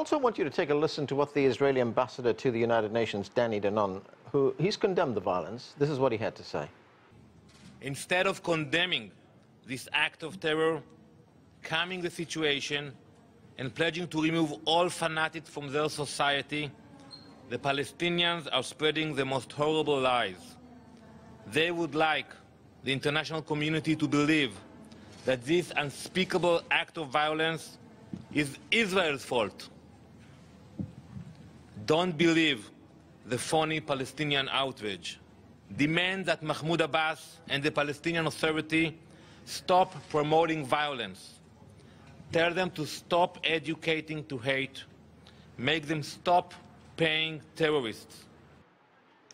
also want you to take a listen to what the Israeli ambassador to the United Nations, Danny Danon, he's condemned the violence. This is what he had to say. Instead of condemning this act of terror, calming the situation, and pledging to remove all fanatics from their society, the Palestinians are spreading the most horrible lies. They would like the international community to believe that this unspeakable act of violence is Israel's fault. Don't believe the phony Palestinian outrage. Demand that Mahmoud Abbas and the Palestinian Authority stop promoting violence. Tell them to stop educating to hate. Make them stop paying terrorists.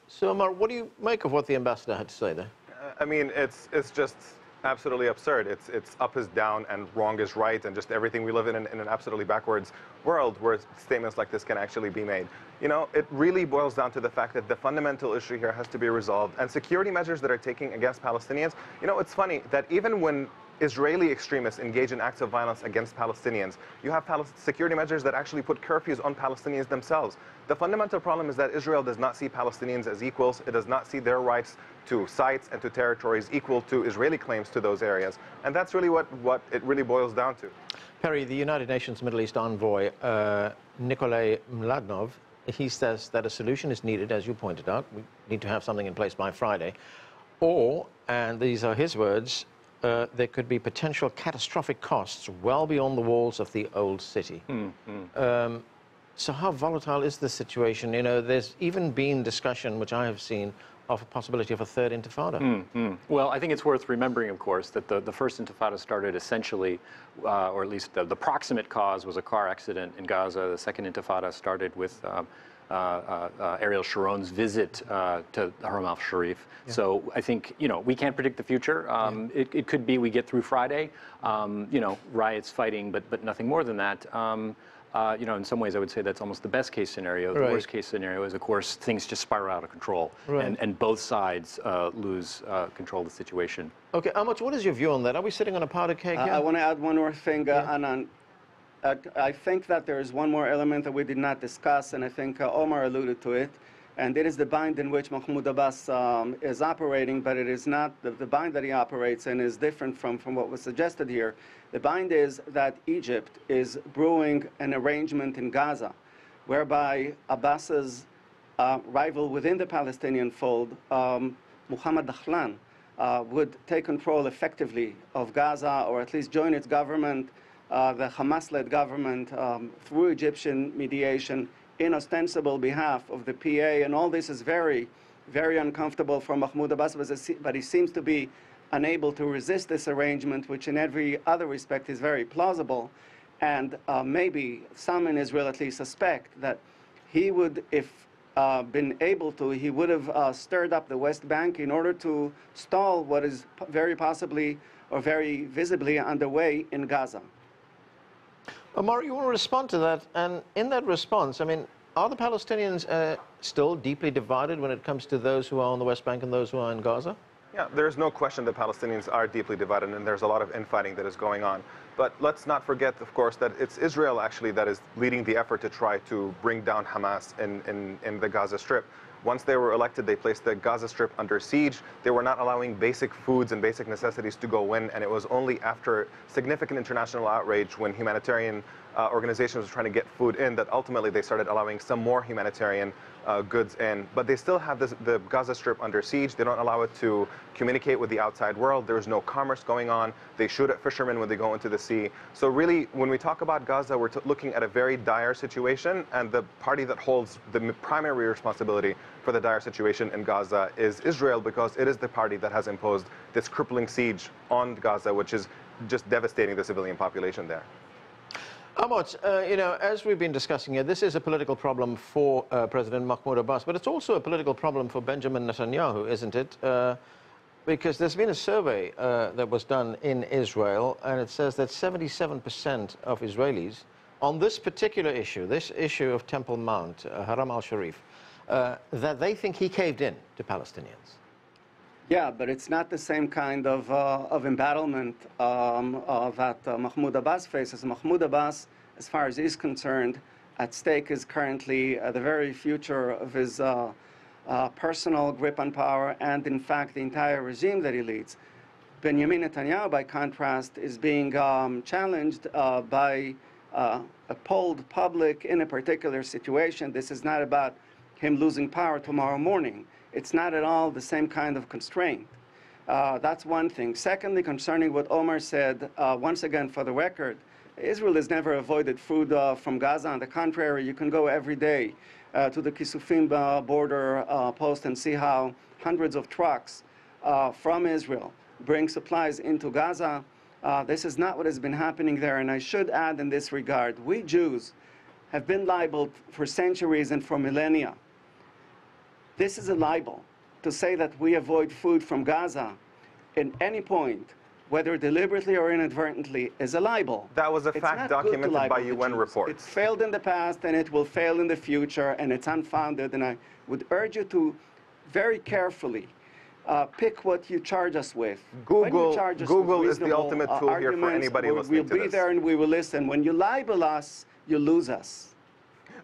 So, Omar, what do you make of what the ambassador had to say there? I mean, it's just absolutely absurd. It's up is down and wrong is right, and just everything. We live in an absolutely backwards world where statements like this can actually be made. You know, it really boils down to the fact that the fundamental issue here has to be resolved, and security measures that are taken against Palestinians. You know, it's funny that even when Israeli extremists engage in acts of violence against Palestinians, you have security measures that actually put curfews on Palestinians themselves. The fundamental problem is that Israel does not see Palestinians as equals. It does not see their rights to sites and to territories equal to Israeli claims to those areas. And that's really what it really boils down to. Perry, the United Nations Middle East envoy, Nikolay Mladinov, he says that a solution is needed, as you pointed out. We need to have something in place by Friday. Or, and these are his words, there could be potential catastrophic costs well beyond the walls of the old city. So how volatile is this situation? You know, there's even been discussion, which I have seen, of a possibility of a third intifada. Well, I think it's worth remembering, of course, that the first intifada started essentially, or at least the proximate cause was a car accident in Gaza. The second intifada started with Ariel Sharon's visit to Haram al-Sharif. Yeah. So I think, you know, we can't predict the future. It could be we get through Friday, you know, riots, fighting, but nothing more than that. You know, in some ways, I would say that's almost the best case scenario. The worst case scenario is, of course, things just spiral out of control, and both sides lose control of the situation. Okay, Amotz, what is your view on that? Are we sitting on a powder keg here? I want to add one more thing, Anan. I think that there is one more element that we did not discuss, and I think Omar alluded to it, and it is the bind in which Mahmoud Abbas is operating, but it is not the bind that he operates in is different from what was suggested here. The bind is that Egypt is brewing an arrangement in Gaza, whereby Abbas's rival within the Palestinian fold, Mohammed Dahlan, would take control effectively of Gaza, or at least join its government, the Hamas-led government, through Egyptian mediation in ostensible behalf of the PA. And all this is very, very uncomfortable for Mahmoud Abbas, but he seems to be unable to resist this arrangement, which in every other respect is very plausible. And maybe some in Israel at least suspect that he would, if been able to, he would have stirred up the West Bank in order to stall what is very possibly or very visibly underway in Gaza. Omar, you want to respond to that? And in that response, I mean, are the Palestinians still deeply divided when it comes to those who are on the West Bank and those who are in Gaza? Yeah, there's no question that Palestinians are deeply divided, and there's a lot of infighting that is going on. But let's not forget, of course, that it's Israel actually that is leading the effort to try to bring down Hamas in the Gaza Strip. Once they were elected, they placed the Gaza Strip under siege. They were not allowing basic foods and basic necessities to go in, and it was only after significant international outrage when humanitarian organizations were trying to get food in that ultimately they started allowing some more humanitarian goods in. But they still have the Gaza Strip under siege. They don't allow it to communicate with the outside world. There's no commerce going on. They shoot at fishermen when they go into the sea. So really, when we talk about Gaza, we're looking at a very dire situation, and the party that holds the primary responsibility for the dire situation in Gaza is Israel, because it is the party that has imposed this crippling siege on Gaza, which is just devastating the civilian population there. Amotz, you know, as we've been discussing here, this is a political problem for President Mahmoud Abbas, but it's also a political problem for Benjamin Netanyahu, isn't it? Because there's been a survey that was done in Israel, and it says that 77% of Israelis on this particular issue, this issue of Temple Mount, Haram al-Sharif, that they think he caved in to Palestinians. Yeah, but it's not the same kind of embattlement that Mahmoud Abbas faces. Mahmoud Abbas, as far as he's concerned, at stake is currently the very future of his personal grip on power and, in fact, the entire regime that he leads. Benjamin Netanyahu, by contrast, is being challenged by a polled public in a particular situation. This is not about him losing power tomorrow morning. It's not at all the same kind of constraint. That's one thing. Secondly, concerning what Omar said, once again, for the record, Israel has never avoided food from Gaza. On the contrary, you can go every day to the Kisufim border post and see how hundreds of trucks from Israel bring supplies into Gaza. This is not what has been happening there. And I should add in this regard, we Jews have been libeled for centuries and for millennia. This is a libel. To say that we avoid food from Gaza in any point, whether deliberately or inadvertently, is a libel. That was a fact documented by UN reports. It failed in the past and it will fail in the future, and it's unfounded. And I would urge you to very carefully pick what you charge us with. Google is the ultimate tool here for anybody listening to this. We'll be there and we will listen. When you libel us, you lose us.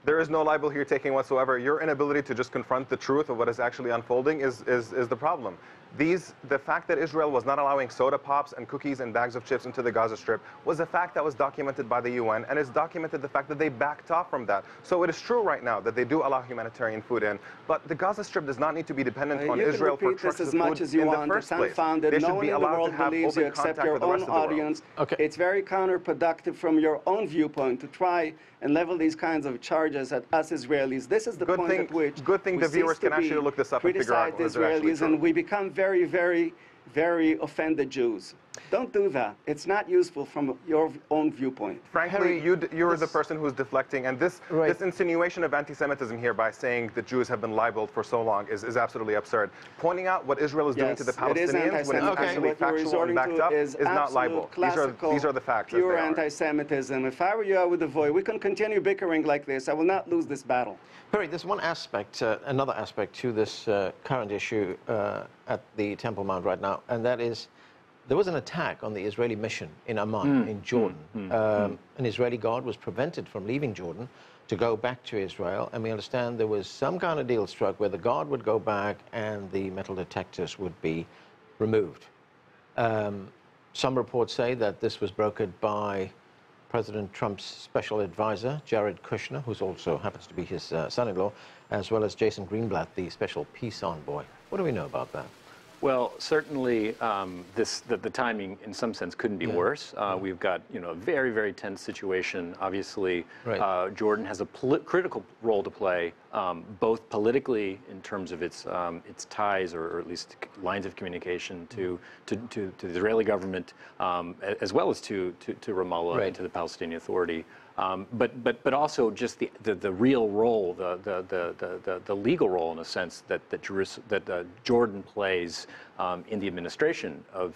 There is no libel here taking whatsoever. Your inability to just confront the truth of what is actually unfolding is the problem. The fact that Israel was not allowing soda pops and cookies and bags of chips into the Gaza Strip was a fact that was documented by the UN, and it's documented the fact that they backed off from that. So it is true right now that they do allow humanitarian food in, but the Gaza Strip does not need to be dependent on Israel for trucks of food in the first place. They should be allowed to have open contact with the rest of the world. Okay. It's very counterproductive from your own viewpoint to try and level these kinds of charges at us Israelis. This is the point at which good thing the viewers can actually look this up and figure out whether they're actually true. And we become very, very, very offended Jews. Don't do that. It's not useful from your own viewpoint. Frankly, you're the person who's deflecting, and this insinuation of anti-Semitism here by saying that Jews have been libeled for so long is absolutely absurd. Pointing out what Israel is doing to the Palestinians when it's actually factual and backed up is not libel. These are the facts. Pure anti-Semitism. If I were you, I would avoid. We can continue bickering like this. I will not lose this battle. Perry, there's one aspect, another aspect to this current issue at the Temple Mount right now, and that is there was an attack on the Israeli mission in Amman, in Jordan. An Israeli guard was prevented from leaving Jordan to go back to Israel, and we understand there was some kind of deal struck where the guard would go back and the metal detectors would be removed. Some reports say that this was brokered by President Trump's special advisor, Jared Kushner, who also happens to be his son-in-law, as well as Jason Greenblatt, the special peace envoy. What do we know about that? Well, certainly the timing, in some sense, couldn't be worse. We've got a very, very tense situation. Obviously, Jordan has a critical role to play, both politically in terms of its ties or at least lines of communication to the Israeli government, as well as to Ramallah and to the Palestinian Authority. But also just the real role, the legal role, in a sense, that Jordan plays in the administration of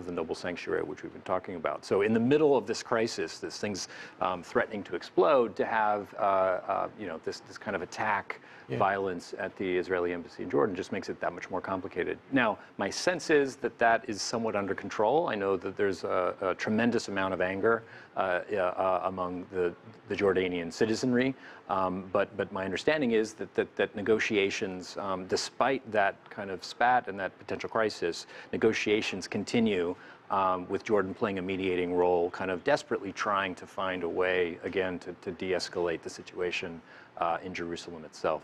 the Noble Sanctuary, which we've been talking about. So in the middle of this crisis, this thing's threatening to explode, to have this kind of attack, violence at the Israeli embassy in Jordan just makes it that much more complicated. Now, my sense is that is somewhat under control. I know that there's a tremendous amount of anger among the Jordanian citizenry, but my understanding is that negotiations, despite that kind of spat and that potential crisis, negotiations continue with Jordan playing a mediating role, kind of desperately trying to find a way, again, to de-escalate the situation in Jerusalem itself.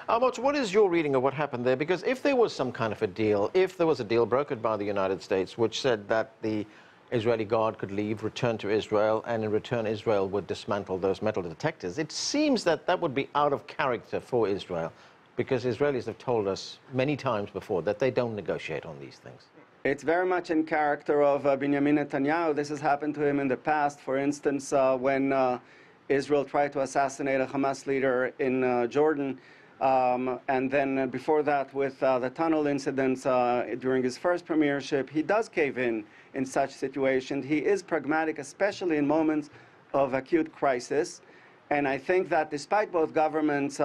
Amotz, what is your reading of what happened there? Because if there was some kind of a deal, if there was a deal brokered by the United States which said that the Israeli guard could leave, return to Israel, and in return Israel would dismantle those metal detectors, it seems that that would be out of character for Israel, because Israelis have told us many times before that they don't negotiate on these things. It's very much in character of Benjamin Netanyahu. This has happened to him in the past. For instance, when Israel tried to assassinate a Hamas leader in Jordan, and then before that with the tunnel incidents during his first premiership, he does cave in such situations. He is pragmatic, especially in moments of acute crisis. And I think that despite both governments'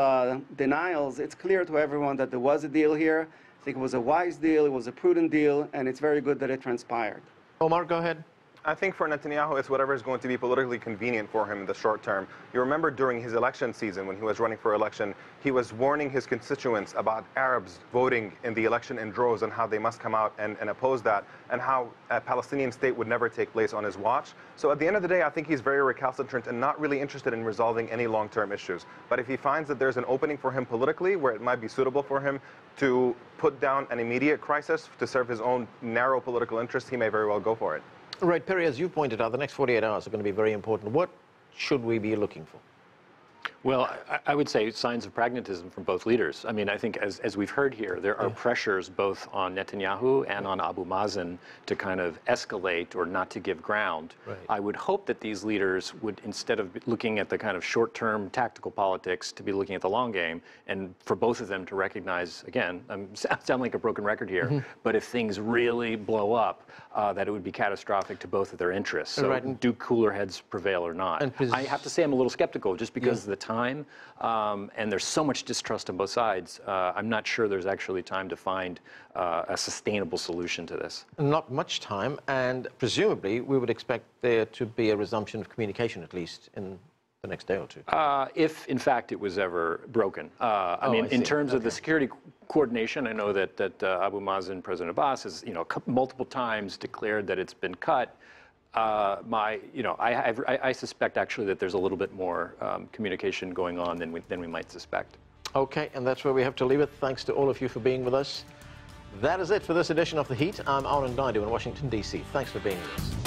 denials, it's clear to everyone that there was a deal here. I think it was a wise deal, it was a prudent deal, and it's very good that it transpired. Omar, go ahead. I think for Netanyahu, it's whatever is going to be politically convenient for him in the short term. You remember during his election season, when he was running for election, he was warning his constituents about Arabs voting in the election in droves and how they must come out and oppose that, and how a Palestinian state would never take place on his watch. So at the end of the day, I think he's very recalcitrant and not really interested in resolving any long-term issues. But if he finds that there's an opening for him politically where it might be suitable for him to put down an immediate crisis to serve his own narrow political interests, he may very well go for it. Right, Perry, as you pointed out, the next 48 hours are going to be very important. What should we be looking for? Well, I would say signs of pragmatism from both leaders. I mean, I think as we've heard here, there are pressures both on Netanyahu and on Abu Mazen to kind of escalate or not to give ground. Right. I would hope that these leaders would, instead of looking at the kind of short-term tactical politics, to be looking at the long game, and for both of them to recognize, again, I sound like a broken record here, but if things really blow up, that it would be catastrophic to both of their interests. So do cooler heads prevail or not? I have to say I'm a little skeptical just because of the time, and there's so much distrust on both sides. I'm not sure there's actually time to find a sustainable solution to this. Not much time, and presumably we would expect there to be a resumption of communication, at least in the next day or two. If, in fact, it was ever broken. I mean, in terms of the security coordination, I know that Abu Mazen, President Abbas, has multiple times declared that it's been cut. I suspect actually that there's a little bit more communication going on than we might suspect. Okay, and that's where we have to leave it. Thanks to all of you for being with us. That is it for this edition of The Heat. I'm Omar in Washington, D.C. Thanks for being with us.